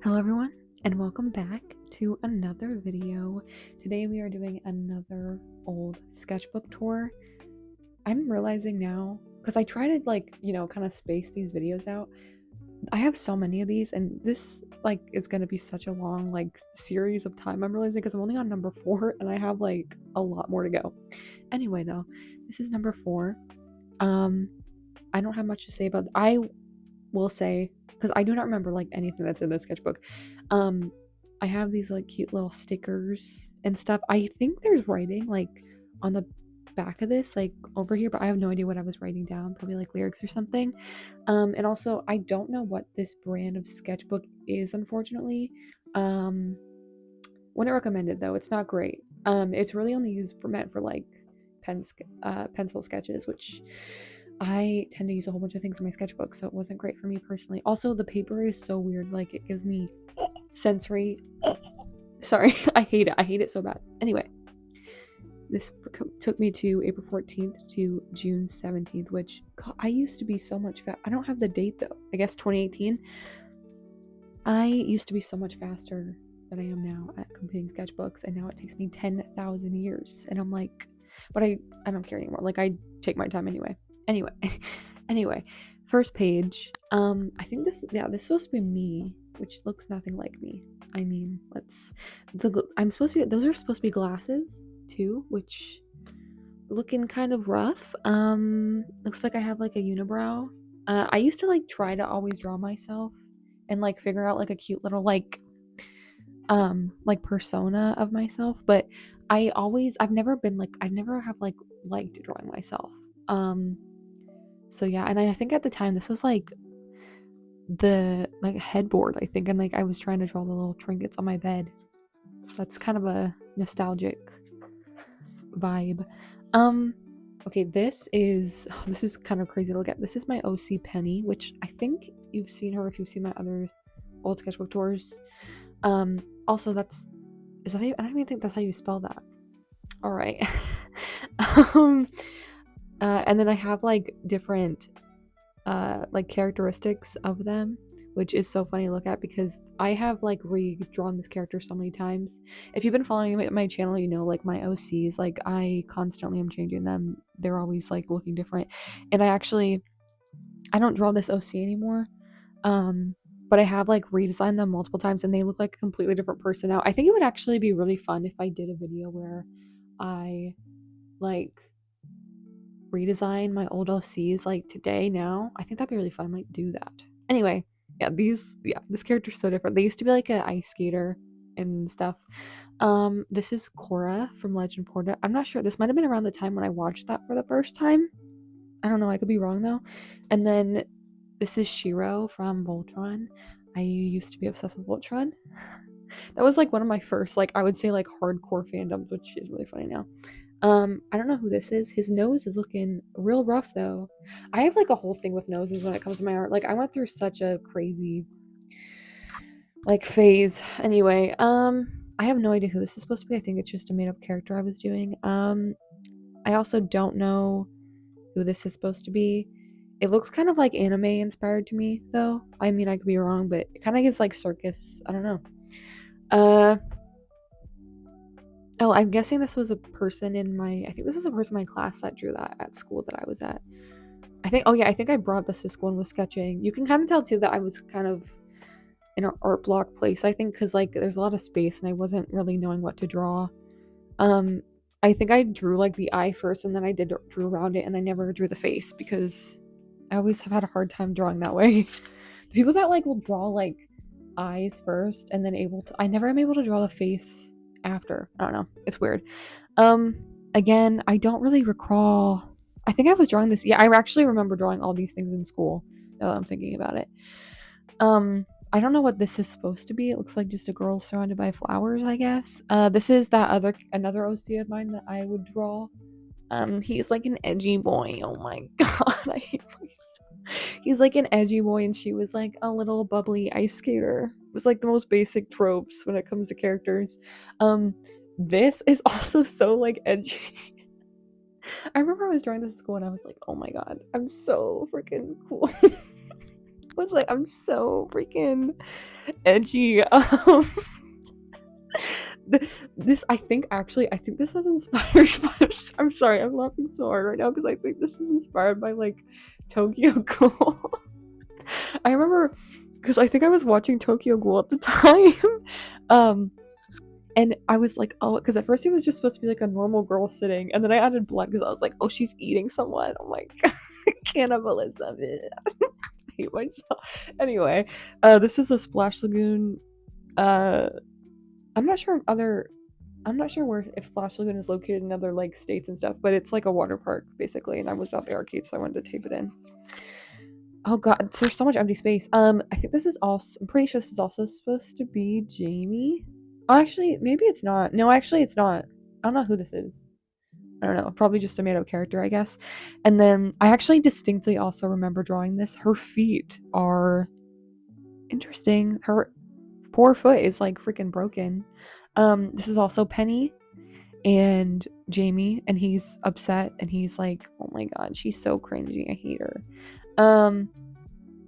Hello everyone, and welcome back to another video. Today we are doing another old sketchbook tour. I'm realizing now, because I try to kind of space these videos out. I have so many of these, and this is gonna be such a long series of time. I'm realizing because I'm only on number 4 and I have a lot more to go. Anyway though, this is number 4. I don't have much to say about I will say, because I do not remember anything that's in this sketchbook. I have these cute little stickers and stuff. I think there's writing on the back of this over here, but I have no idea what I was writing down, probably lyrics or something. And also I don't know what this brand of sketchbook is, unfortunately. Wouldn't recommend it though, it's not great. It's really only meant for pencil sketches, which I tend to use a whole bunch of things in my sketchbook, so it wasn't great for me personally. Also, the paper is so weird, it gives me sensory sorry, I hate it so bad. Anyway, this took me to April 14th to June 17th, which I used to be so much I don't have the date though. I guess 2018. I used to be so much faster than I am now at completing sketchbooks, and now it takes me 10,000 years, and I'm like, but I don't care anymore. I take my time anyway. Anyway, first page. I think this is supposed to be me, which looks nothing like me. I mean, I'm supposed to be, those are supposed to be glasses too, which looking kind of rough. Looks like I have a unibrow. I used to try to always draw myself and figure out a cute little persona of myself, but I've never have liked drawing myself. So yeah, and I think at the time this was the headboard, I think, and I was trying to draw the little trinkets on my bed. That's kind of a nostalgic vibe. Okay, this is kind of crazy to look at. This is my OC Penny, which I think you've seen her if you've seen my other old sketchbook tours. Also I don't even think that's how you spell that. All right. And then I have different characteristics of them, which is so funny to look at because I have redrawn this character so many times. If you've been following my channel, you know my OCs, I constantly am changing them. They're always looking different, and I don't draw this OC anymore. But I have redesigned them multiple times, and they look like a completely different person now. I think it would actually be really fun if I did a video where I redesign my old OCs today now. I think that'd be really fun. I might do that. Anyway, this character's so different. They used to be an ice skater and stuff. This is Korra from Legend of Korra. I'm not sure. This might have been around the time when I watched that for the first time. I don't know. I could be wrong though. And then this is Shiro from Voltron. I used to be obsessed with Voltron. That was one of my first I would say hardcore fandoms, which is really funny now. I don't know who this is. His nose is looking real rough though. I have a whole thing with noses when it comes to my art. I went through such a crazy phase. Anyway, I have no idea who this is supposed to be. I think it's just a made-up character I was doing. I also don't know who this is supposed to be. It looks kind of anime inspired to me though. I mean, I could be wrong, but it kind of gives circus. I don't know. Oh, I'm guessing this was a person I think this was a person in my class that drew that at school that I was at. I think I brought this to school and was sketching. You can kind of tell too that I was kind of in an art block place, I think, because there's a lot of space and I wasn't really knowing what to draw. I think I drew the eye first, and then I drew around it, and I never drew the face because I always have had a hard time drawing that way. The people that will draw eyes first and then I never am able to draw the face after. I don't know. It's weird. Again, I don't really recall. I think I was drawing this. Yeah, I actually remember drawing all these things in school. Now that I'm thinking about it. I don't know what this is supposed to be. It looks like just a girl surrounded by flowers, I guess. This is another OC of mine that I would draw. He's an edgy boy. Oh my god, I hate boys. He's an edgy boy, and she was a little bubbly ice skater. It was the most basic tropes when it comes to characters. This is also so edgy. I remember I was drawing this at school and I was like, oh my god, I'm so freaking cool. was like, I'm so freaking edgy. This I think this was inspired by. I'm sorry, I'm laughing so hard right now because I think this is inspired by like Tokyo Ghoul. I remember because I think I was watching Tokyo Ghoul at the time. um, and I was like, oh, because at first he was just supposed to be like a normal girl sitting, and then I added blood because I was like, oh, she's eating someone. I'm like, cannibalism. I hate myself. Anyway, this is a Splash Lagoon. Uh, I'm not sure if other. I'm not sure where if Splash Lagoon is located in other like states and stuff, but it's like a water park basically. And I was at the arcade, so I wanted to tape it in. Oh god, there's so much empty space. I think this is also. I'm pretty sure this is also supposed to be Jamie. Oh, actually, maybe it's not. No, actually, it's not. I don't know who this is. I don't know. Probably just a made up character, I guess. And then I actually distinctly also remember drawing this. Her feet are interesting. Her poor foot is like freaking broken. This is also Penny and Jamie, and he's upset and he's like, oh my god, she's so cringy. I hate her.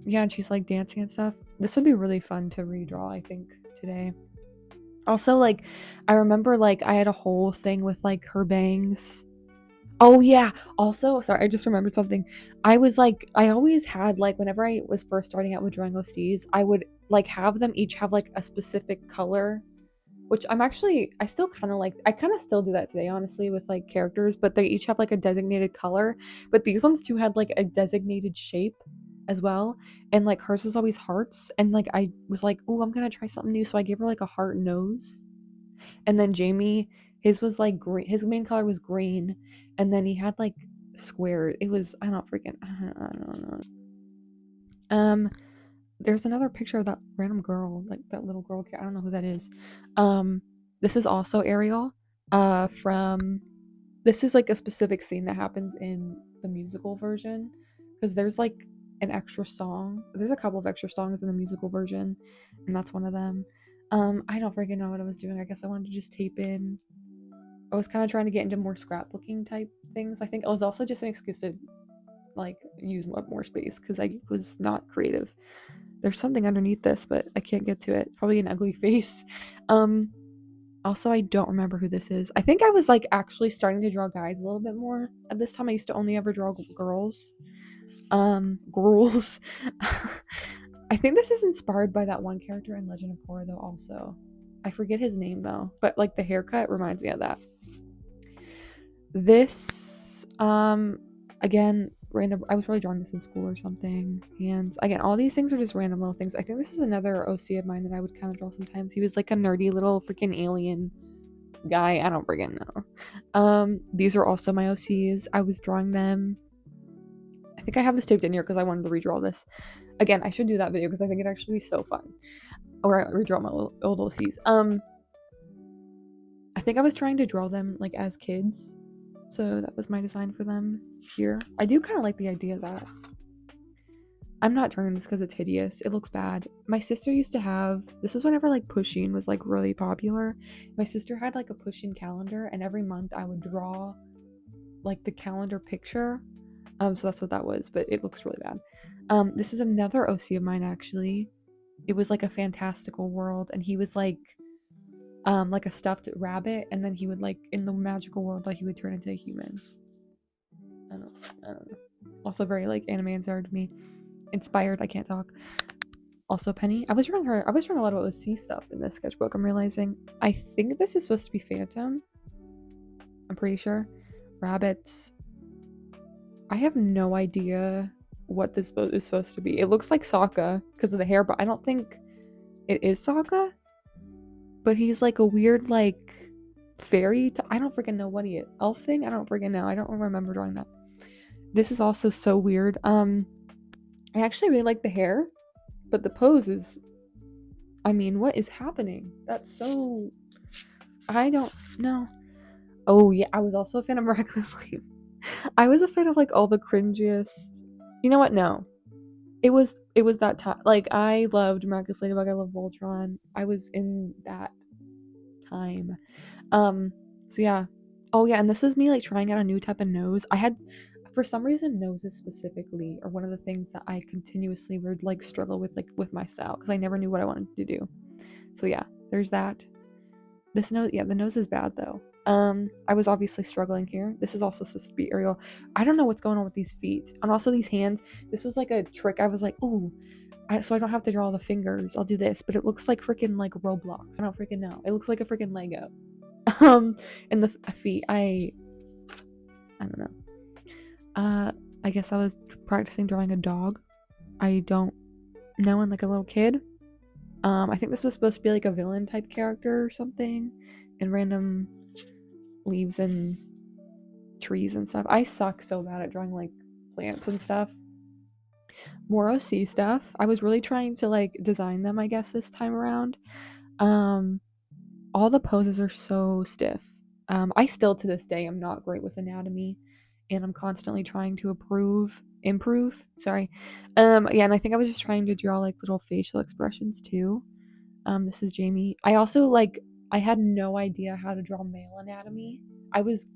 Yeah, and she's like dancing and stuff. This would be really fun to redraw, I think, today. Also, like, I remember like I had a whole thing with like her bangs. Oh yeah. Also, sorry, I just remembered something. I was like, I always had like whenever I was first starting out with drawing OCs, I would like have them each have like a specific color, which I still kind of like. I kind of still do that today, honestly, with like characters, but they each have like a designated color. But these ones too had like a designated shape as well, and like hers was always hearts, and like I was like, oh, I'm gonna try something new, so I gave her like a heart nose. And then Jamie, his was like green. His main color was green, and then he had like squares. It was I don't freaking I don't know. There's another picture of that random girl, like that little girl. I don't know who that is. This is also Ariel. From this is like a specific scene that happens in the musical version because there's like an extra song. There's a couple of extra songs in the musical version, and that's one of them. I don't freaking know what I was doing. I guess I wanted to just tape in. I was kind of trying to get into more scrapbooking type things. I think it was also just an excuse to like use more space because I was not creative. There's something underneath this, but I can't get to it. Probably an ugly face. Um, Also, I don't remember who this is. I think I was like actually starting to draw guys a little bit more at this time. I used to only ever draw girls. Girls. I think this is inspired by that one character in Legend of Korra, though. Also, I forget his name though, but like the haircut reminds me of that. This, again, random. I was probably drawing this in school or something, and again, all these things are just random little things. I think this is another OC of mine that I would kind of draw sometimes. He was like a nerdy little freaking alien guy. I don't freaking know. These are also my OCs. I was drawing them. I think I have this taped in here because I wanted to redraw this. Again, I should do that video because I think it'd actually be so fun. Or I redraw my old OCs. I think I was trying to draw them like as kids. So that was my design for them here. I do kind of like the idea of that. I'm not drawing this because it's hideous. It looks bad. My sister used to have, this was whenever like Pusheen was like really popular. My sister had like a Pusheen calendar, and every month I would draw like the calendar picture. So that's what that was, but it looks really bad. This is another OC of mine actually. It was like a fantastical world, and he was like a stuffed rabbit, and then he would like in the magical world like he would turn into a human. I don't know. Also very like anime inspired me. Inspired, I can't talk. Also Penny. I was drawing a lot of OC stuff in this sketchbook, I'm realizing. I think this is supposed to be Phantom. I'm pretty sure. Rabbits. I have no idea what this is supposed to be. It looks like Sokka because of the hair, but I don't think it is Sokka. But he's like a weird like fairy. I don't freaking know what he is. Elf thing? I don't freaking know. I don't remember drawing that. This is also so weird. I actually really like the hair, but the pose is. I mean, what is happening? That's so. I don't know. Oh yeah, I was also a fan of Miraculously. I was a fan of like all the cringiest. You know what? No, it was that time. Like I loved Miraculous Ladybug. I love Voltron. I was in that time. So yeah. Oh yeah, and this was me like trying out a new type of nose. I had for some reason noses specifically are one of the things that I continuously would like struggle with, like with my style, because I never knew what I wanted to do. So yeah, there's that. This nose, yeah, the nose is bad though. I was obviously struggling here. This is also supposed to be Ariel. I don't know what's going on with these feet. And also these hands. This was like a trick. I was like, oh, so I don't have to draw the fingers. I'll do this. But it looks like freaking like Roblox. I don't freaking know. It looks like a freaking Lego. And the feet, I don't know. I guess I was practicing drawing a dog. I don't know, and like a little kid. I think this was supposed to be like a villain type character or something, and random leaves and trees and stuff. I suck so bad at drawing like plants and stuff. More OC stuff. I was really trying to like design them, I guess, this time around. All the poses are so stiff. I still to this day am not great with anatomy, and I'm constantly trying to improve. Sorry. Yeah, and I think I was just trying to draw like little facial expressions too. This is Jamie. I also I had no idea how to draw male anatomy. I was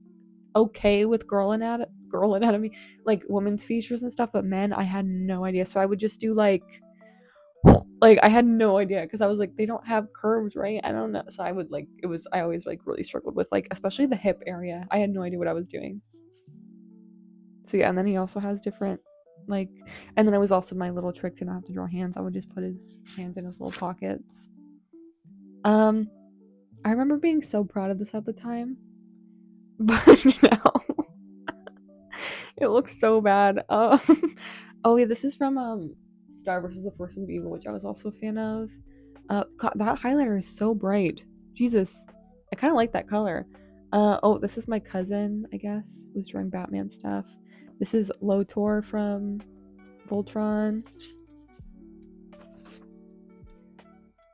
okay with girl anatomy, like women's features and stuff, but men, I had no idea. So I would just do like I had no idea, because I was like, they don't have curves, right? I don't know. So I would I always like really struggled with like especially the hip area. I had no idea what I was doing. So yeah, and then he also has different like, and then it was also my little trick to not have to draw hands. I would just put his hands in his little pockets. I remember being so proud of this at the time, but now it looks so bad. Oh yeah, this is from Star versus the Forces of Evil, which I was also a fan of. God, that highlighter is so bright. Jesus, I kind of like that color. Oh, this is my cousin, I guess, who's drawing Batman stuff. This is Lotor from Voltron.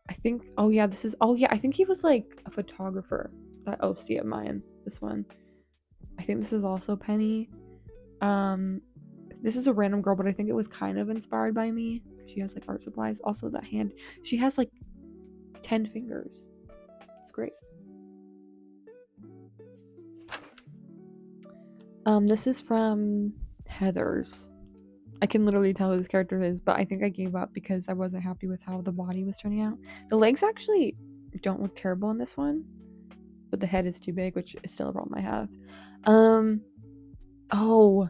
I think, oh yeah, I think he was like a photographer, that OC of mine, this one. I think this is also Penny. This is a random girl, but I think it was kind of inspired by me. She has like art supplies. Also that hand, she has like 10 fingers. It's great. This is from Heather's. I can literally tell who this character is, but I think I gave up because I wasn't happy with how the body was turning out. The legs actually don't look terrible in this one, but the head is too big, which is still a problem I have. Oh,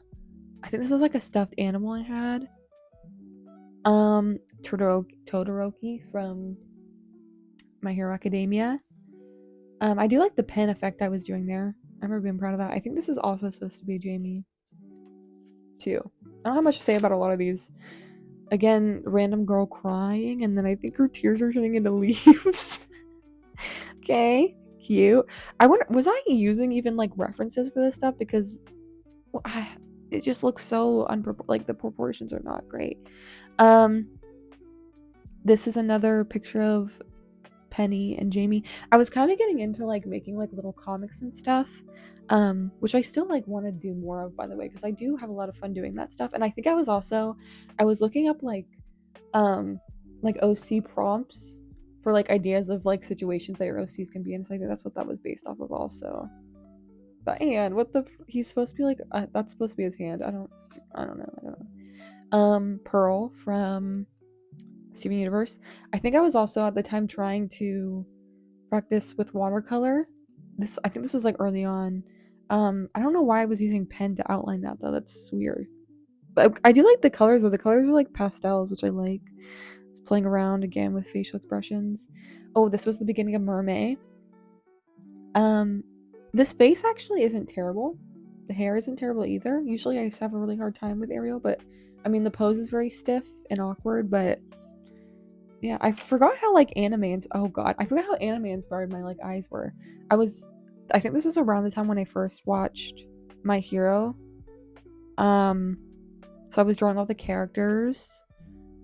I think this was like a stuffed animal I had. Todoroki from My Hero Academia. I do like the pen effect I was doing there. I remember being proud of that. I think this is also supposed to be Jamie too. I don't have much to say about a lot of these. Again, random girl crying, and then I think her tears are turning into leaves. Okay, cute. I wonder, was I using even like references for this stuff, because it just looks so like the proportions are not great. This is another picture of Penny and Jamie. I was kind of getting into like making like little comics and stuff, which I still like want to do more of, by the way, because I do have a lot of fun doing that stuff. And I think I was looking up like OC prompts for like ideas of like situations that your OCs can be in. So I think that's what that was based off of also. But and he's supposed to be like that's supposed to be his hand. I don't know. Pearl from Steven Universe. I think I was also at the time trying to practice with watercolor. I think this was like early on. I don't know why I was using pen to outline that though. That's weird. But I do like the colors though. The colors are like pastels, which I like. Playing around again with facial expressions. Oh, this was the beginning of Mermaid. This face actually isn't terrible. The hair isn't terrible either. Usually I used to have a really hard time with Ariel, but I mean the pose is very stiff and awkward, but yeah, I forgot how like oh god, I forgot how anime inspired my like eyes were. I think this was around the time when I first watched My Hero. So I was drawing all the characters.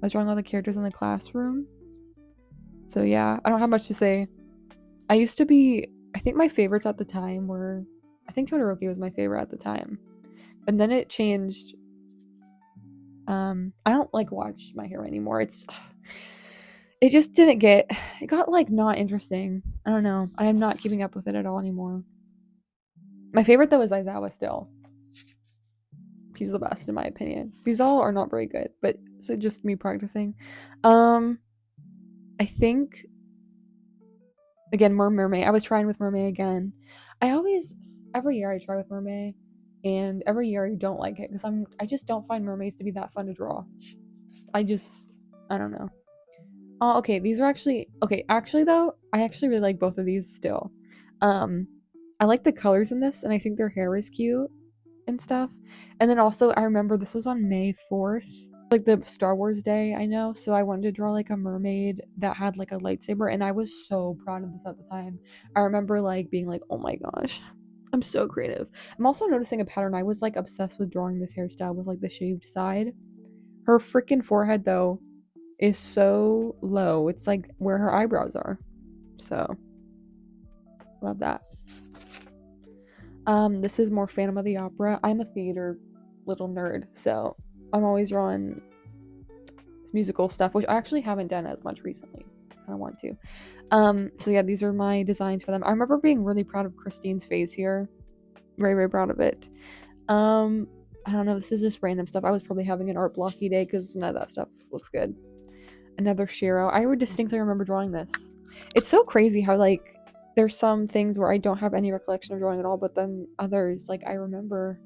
I was drawing all the characters in the classroom. So yeah, I don't have much to say. I think my favorites at the time were, I think Todoroki was my favorite at the time. And then it changed. I don't like watch My Hero anymore. It just it got like not interesting. I don't know. I am not keeping up with it at all anymore. My favorite though is Aizawa still. He's the best in my opinion. These all are not very good, but so just me practicing. I think again more mermaid. I was trying with mermaid again. Every year I try with mermaid, and every year I don't like it because I just don't find mermaids to be that fun to draw. I don't know. Oh, okay. These are actually okay. Actually, though, I actually really like both of these still. Um, I like the colors in this, and I think their hair is cute and stuff. And then also, I remember this was on May 4th, like the Star Wars day. I know, so I wanted to draw like a mermaid that had like a lightsaber, and I was so proud of this at the time. I remember like being like, "Oh my gosh, I'm so creative." I'm also noticing a pattern. I was like obsessed with drawing this hairstyle with like the shaved side. Her freaking forehead though is so low. It's like where her eyebrows are. So, love that. This is more Phantom of the Opera. I'm a theater little nerd, so I'm always drawing musical stuff, which I actually haven't done as much recently. Kind of want to. So yeah, these are my designs for them. I remember being really proud of Christine's face here. Very, very proud of it. I don't know, this is just random stuff. I was probably having an art blocky day because none of that stuff looks good. Another Shiro. I would distinctly remember drawing this. It's so crazy how like there's some things where I don't have any recollection of drawing at all, but then others like I remember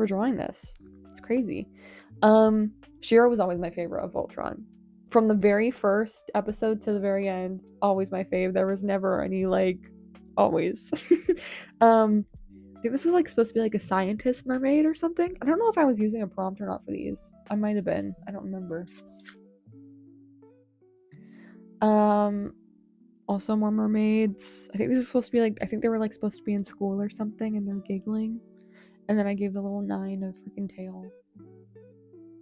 drawing this. It's crazy. Shiro was always my favorite of Voltron. From the very first episode to the very end, always my fave. There was never any like always. I think this was like supposed to be like a scientist mermaid or something. I don't know if I was using a prompt or not for these. I might have been. I don't remember. Also more mermaids. I think these are supposed to be like I think they were like supposed to be in school or something and they're giggling. And then I gave the little 9 a freaking tail.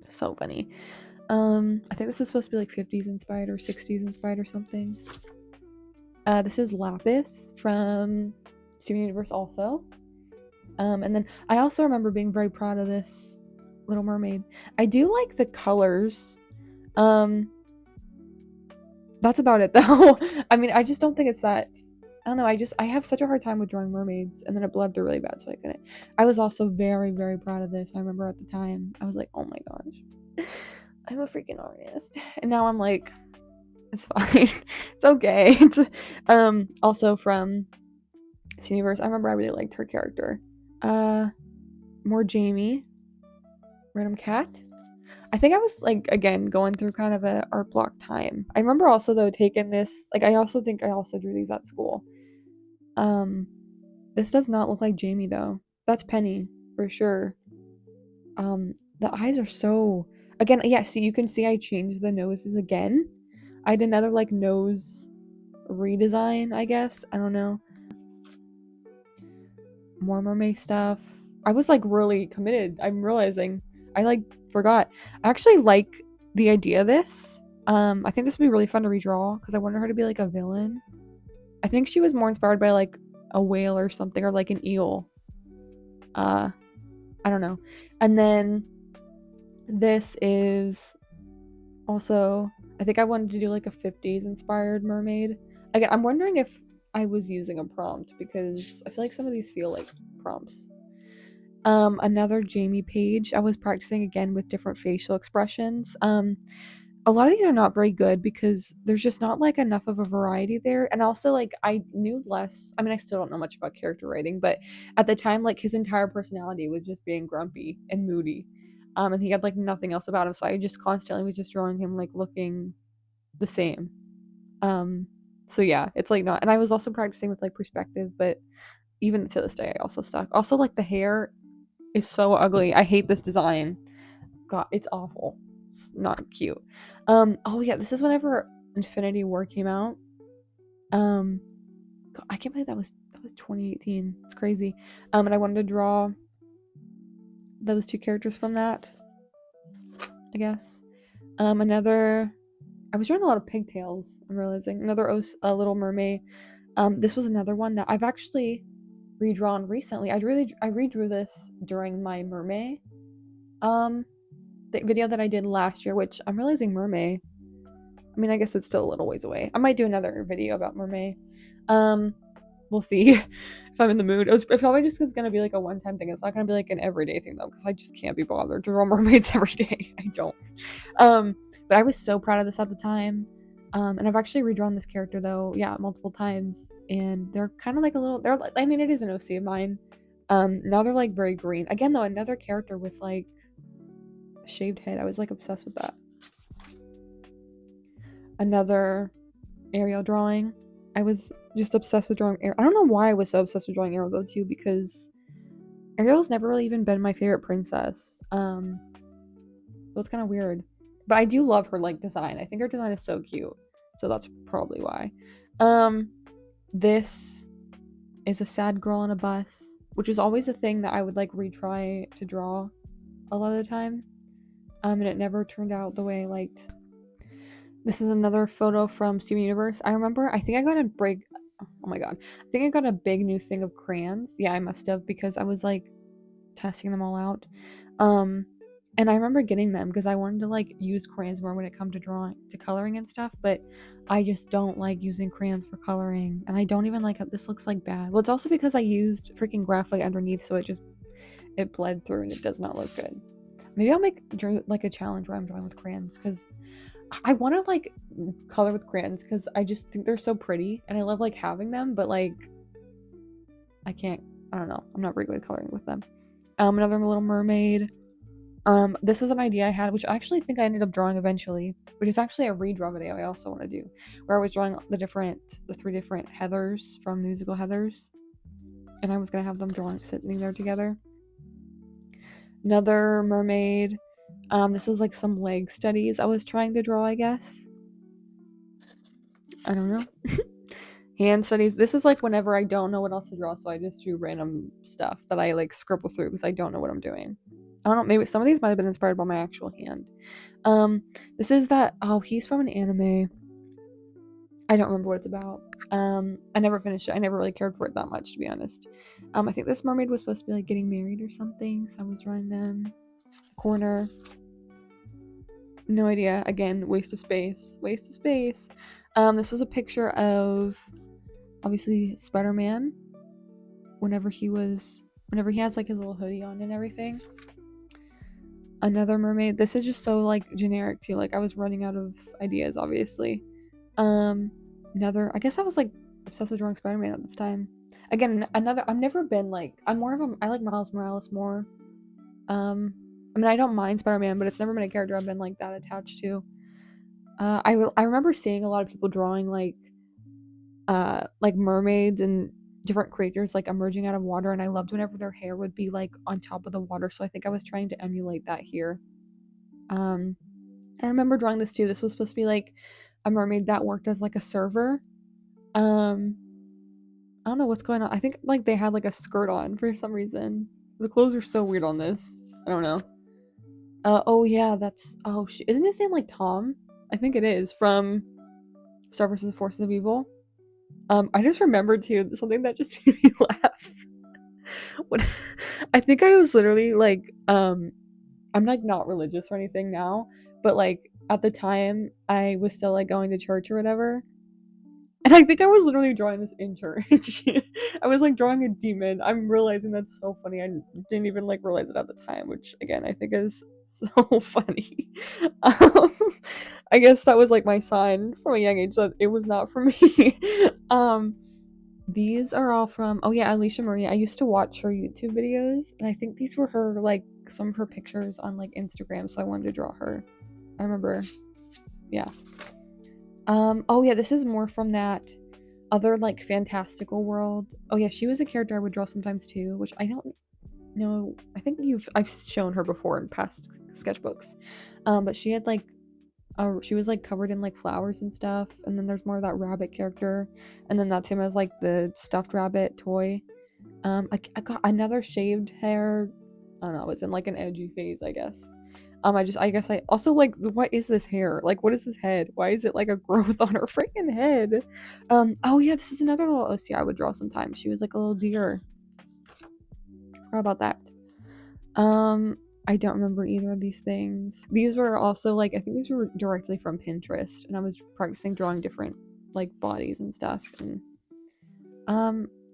So funny. I think this is supposed to be like 50s inspired or 60s inspired or something. This is Lapis from Steven Universe also. And then I also remember being very proud of this Little Mermaid. I do like the colors. That's about it though. I mean, I just don't think it's that. I don't know. I have such a hard time with drawing mermaids, and then it bled through really bad, so I couldn't. I was also very, very proud of this. I remember at the time, I was like, "Oh my gosh, I'm a freaking artist," and now I'm like, "It's fine. It's okay." It's also from this universe. I remember I really liked her character. More Jamie, random cat. I think I was like again going through kind of a art block time. I remember also though taking this like I also think I also drew these at school. This does not look like Jamie though. That's Penny for sure. The eyes are so again, yeah, see you can see I changed the noses again. I had another like nose redesign, I guess. I don't know. More mermaid stuff. I was like really committed. I'm realizing I like forgot. I actually like the idea of this. I think this would be really fun to redraw because I wanted her to be like a villain. I think she was more inspired by like a whale or something or like an eel. I don't know. And then this is also I think I wanted to do like a 50s inspired mermaid. Again, I'm wondering if I was using a prompt because I feel like some of these feel like prompts. Another Jamie page. I was practicing again with different facial expressions. A lot of these are not very good because there's just not like enough of a variety there. And also like I knew less. I mean, I still don't know much about character writing, but at the time like his entire personality was just being grumpy and moody. And he had like nothing else about him, so I just constantly was just drawing him like looking the same. So yeah, it's like not and I was also practicing with like perspective, but even to this day I also stuck. Also like the hair is so ugly. I hate this design. God, it's awful. It's not cute. Oh yeah, this is whenever Infinity War came out. God, I can't believe that was 2018. It's crazy. And I wanted to draw those two characters from that, I guess. Another I was drawing a lot of pigtails, I'm realizing. Another Little Mermaid. This was another one that I've actually redrawn recently. I redrew this during my mermaid the video that I did last year, which I'm realizing mermaid. I mean, I guess it's still a little ways away. I might do another video about mermaid. we'll see if I'm in the mood. It's probably just because it's gonna be like a one-time thing. It's not gonna be like an everyday thing though, because I just can't be bothered to draw mermaids every day. I don't. But I was so proud of this at the time. And I've actually redrawn this character though, yeah, multiple times, and they're kind of like a little. They're, I mean, it is an OC of mine. Now they're like very green. Again though, another character with like a shaved head. I was like obsessed with that. Another Ariel drawing. I was just obsessed with drawing Ariel. I don't know why I was so obsessed with drawing Ariel though too, because Ariel's never really even been my favorite princess. So it's kind of weird. But I do love her like design. I think her design is so cute. So that's probably why. This is a sad girl on a bus, which is always a thing that I would like retry to draw a lot of the time. And it never turned out the way I liked. This is another photo from Steven Universe. I remember, I think I got a big, oh my god. I think I got a big new thing of crayons. Yeah, I must have, because I was like testing them all out. And I remember getting them because I wanted to like use crayons more when it comes to drawing, to coloring and stuff, but I just don't like using crayons for coloring, and I don't even like how this looks like bad. Well, it's also because I used freaking graphite underneath, so it bled through and it does not look good. Maybe I'll make like a challenge where I'm drawing with crayons, because I want to like color with crayons because I just think they're so pretty and I love like having them, but like I don't know, I'm not very good at coloring with them. Another Little Mermaid. This was an idea I had, which I actually think I ended up drawing eventually, which is actually a redraw video I also want to do, where I was drawing the 3 different Heathers from Musical Heathers, and I was gonna have them sitting there together. Another mermaid. This was like some leg studies I was trying to draw, I guess. I don't know. Hand studies. This is like whenever I don't know what else to draw, so I just do random stuff that I like scribble through because I don't know what I'm doing. I don't know, maybe some of these might have been inspired by my actual hand. This is that, oh, he's from an anime. I don't remember what it's about. I never finished it. I never really cared for it that much, to be honest. I think this mermaid was supposed to be like getting married or something, so I was drawing them. Corner. No idea. Again, waste of space. Waste of space. This was a picture of, obviously, Spider-Man. Whenever he has like his little hoodie on and everything. Another mermaid. This is just so like generic too. Like I was running out of ideas, obviously. Another. I guess I was like obsessed with drawing Spider-Man at this time. Again, another. I've never been like. I'm more of a. I like Miles Morales more. I mean, I don't mind Spider-Man, but it's never been a character I've been like that attached to. I remember seeing a lot of people drawing like mermaids and different creatures like emerging out of water, and I loved whenever their hair would be like on top of the water, so I think I was trying to emulate that here. I remember drawing this too. This was supposed to be like a mermaid that worked as like a server. I don't know what's going on. I think like they had like a skirt on for some reason. The clothes are so weird on this. I don't know. Oh yeah, isn't his name like Tom? I think it is, from Star vs. the Forces of Evil. I just remembered too something that just made me laugh. When I think I was literally like, I'm like not religious or anything now, but like at the time I was still like going to church or whatever. And I think I was literally drawing this in church. I was like drawing a demon. I'm realizing that's so funny. I didn't even like realize it at the time, which again I think is so funny. Um, I guess that was like my sign from a young age that it was not for me. These are all from, oh yeah, Alicia Marie. I used to watch her YouTube videos, and I think these were her like some of her pictures on like Instagram, so I wanted to draw her. I remember. Yeah. Oh yeah, this is more from that other like fantastical world. Oh yeah, she was a character I would draw sometimes too, which I don't know. I think I've shown her before in past sketchbooks. But she had like she was like covered in like flowers and stuff, and then there's more of that rabbit character, and then that's him as like the stuffed rabbit toy. I got another shaved hair. I don't know, it's in like an edgy phase, I guess. I guess I also like, what is this hair? Like, what is this head? Why is it like a growth on her freaking head? Oh yeah, this is another little OC I would draw sometimes. She was like a little deer. Forgot about that. I don't remember either of these things. These were also like, I think these were directly from Pinterest, and I was practicing drawing different like bodies and stuff. And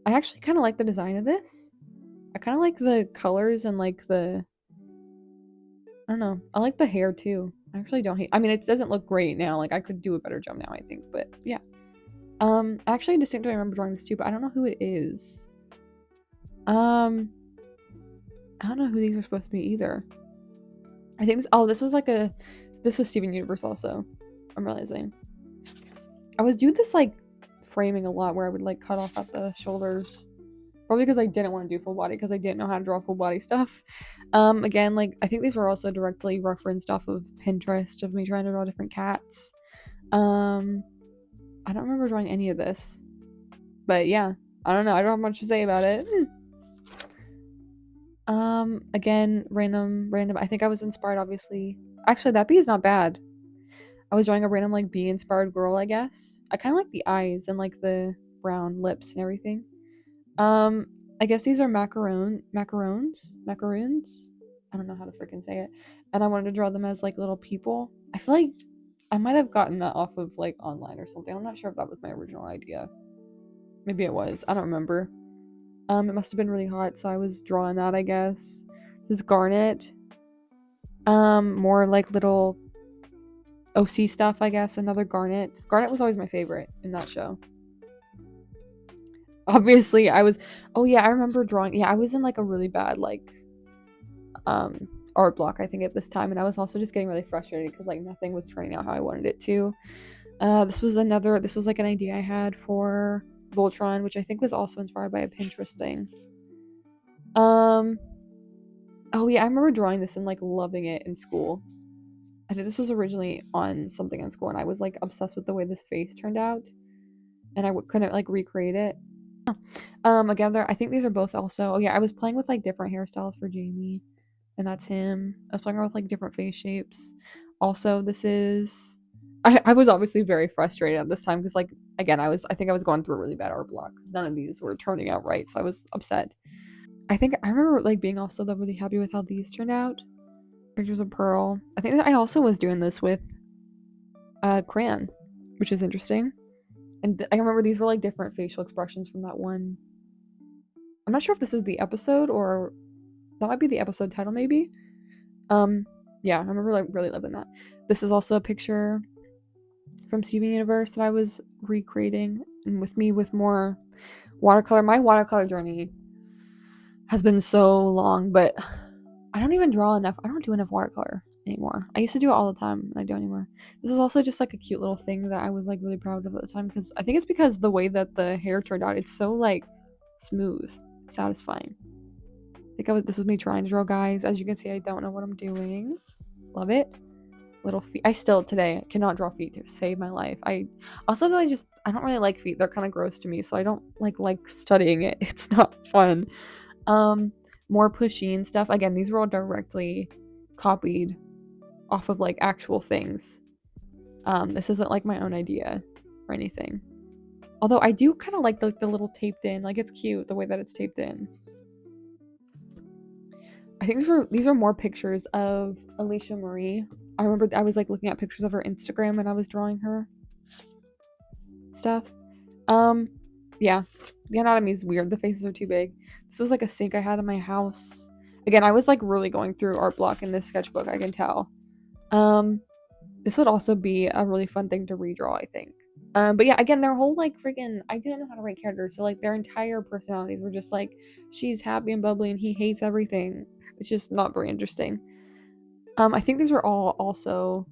I actually kind of like the design of this. I kind of like the colors and like I don't know. I like the hair too. I actually don't hate. I mean, it doesn't look great now. Like I could do a better job now, I think. But yeah. Actually, distinctly remember drawing this too, but I don't know who it is. Um, I don't know who these are supposed to be either. I think this. Oh, this was Steven Universe also. I'm realizing. I was doing this like framing a lot where I would like cut off at the shoulders. Probably because I didn't want to do full body because I didn't know how to draw full body stuff. Again, like I think these were also directly referenced off of Pinterest of me trying to draw different cats. I don't remember drawing any of this, but yeah, I don't know. I don't have much to say about it. Again, random. I think I was inspired, obviously. Actually, that bee is not bad. I was drawing a random like bee inspired girl, I guess. I kind of like the eyes and like the brown lips and everything. Um, I guess these are macaroons. I don't know how to freaking say it. And I wanted to draw them as like little people. I feel like I might have gotten that off of like online or something. I'm not sure if that was my original idea. Maybe it was. I don't remember. It must have been really hot, so I was drawing that, I guess. This is Garnet. More like little OC stuff, I guess. Another Garnet. Garnet was always my favorite in that show. Obviously, I was. Oh yeah, I remember drawing. Yeah, I was in like a really bad like art block, I think, at this time, and I was also just getting really frustrated because like nothing was turning out how I wanted it to. This was like an idea I had for Voltron, which I think was also inspired by a Pinterest thing. Oh yeah, I remember drawing this and like loving it in school. I think this was originally on something in school, and I was like obsessed with the way this face turned out, and couldn't like recreate it. Again, I think these are both also. Oh yeah, I was playing with like different hairstyles for Jamie, and that's him. I was playing around with like different face shapes. Also, this is. I was obviously very frustrated at this time because like again I think I was going through a really bad art block because none of these were turning out right, so I was upset. I think I remember like being also really happy with how these turned out. Pictures of Pearl. I think that I also was doing this with crayon, which is interesting. And I remember these were like different facial expressions from that one. I'm not sure if this is the episode or that might be the episode title, maybe. Yeah, I remember like really loving that. This is also a picture from Steven Universe that I was recreating, and with me with more watercolor. My watercolor journey has been so long, but I don't even draw enough. I don't do enough watercolor anymore. I used to do it all the time, and I don't anymore. This is also just like a cute little thing that I was like really proud of at the time because I think it's because the way that the hair turned out, it's so like smooth, satisfying. I think this was me trying to draw guys. As you can see, I don't know what I'm doing. Love it. Little feet. I still today cannot draw feet to save my life. I don't really like feet. They're kind of gross to me, so I don't like studying it. It's not fun. More Pusheen stuff. Again, these were all directly copied off of like actual things. This isn't like my own idea or anything. Although I do kind of like the little taped in. Like it's cute the way that it's taped in. I think these were more pictures of Alicia Marie. I remember I was like looking at pictures of her Instagram and I was drawing her stuff. Yeah. The anatomy is weird. The faces are too big. This was like a sink I had in my house. Again, I was like really going through art block in this sketchbook, I can tell. This would also be a really fun thing to redraw, I think. But yeah, again, their whole like freaking I didn't know how to write characters, so like their entire personalities were just like she's happy and bubbly and he hates everything. It's just not very interesting. I think these were all also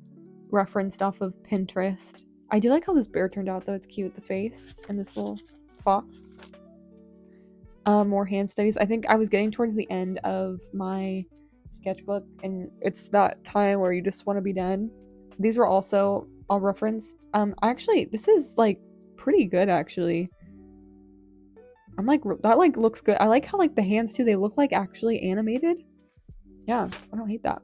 referenced off of Pinterest. I do like how this bear turned out though. It's cute, the face and this little fox. More hand studies. I think I was getting towards the end of my sketchbook and it's that time where you just want to be done. These were also all referenced. Actually, this is like pretty good actually. I'm like that like looks good. I like how like the hands too, they look like actually animated. Yeah, I don't hate that.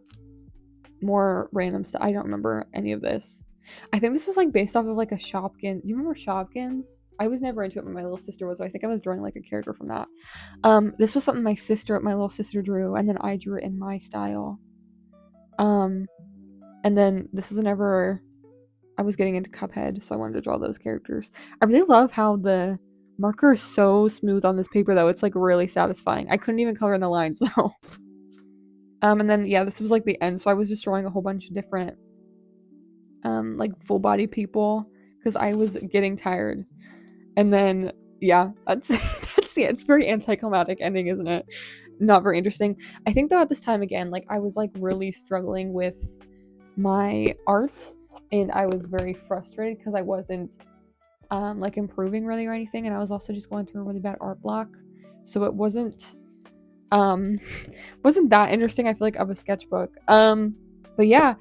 More random stuff. I don't remember any of this. I think this was like based off of like a Shopkins. Do you remember Shopkins? I was never into it, but my little sister was. So I think I was drawing like a character from that. This was something my little sister drew, and then I drew it in my style. And then this was whenever I was getting into Cuphead, so I wanted to draw those characters. I really love how the Marker is so smooth on this paper though. It's like really satisfying. I couldn't even color in the lines though. And then yeah, this was like the end. So I was just drawing a whole bunch of different like full body people because I was getting tired. And then yeah, that's that's the it's very anticlimactic ending, isn't it? Not very interesting. I think though at this time again, like I was like really struggling with my art and I was very frustrated because I wasn't like improving really or anything, and I was also just going through a really bad art block. So it um wasn't that interesting, I feel like, of a sketchbook. But yeah,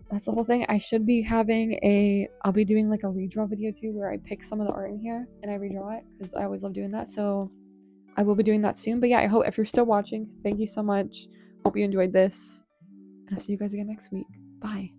that's the whole thing. I'll be doing like a redraw video too where I pick some of the art in here and I redraw it because I always love doing that. So I will be doing that soon. But yeah, I hope if you're still watching, thank you so much. Hope you enjoyed this. And I'll see you guys again next week. Bye.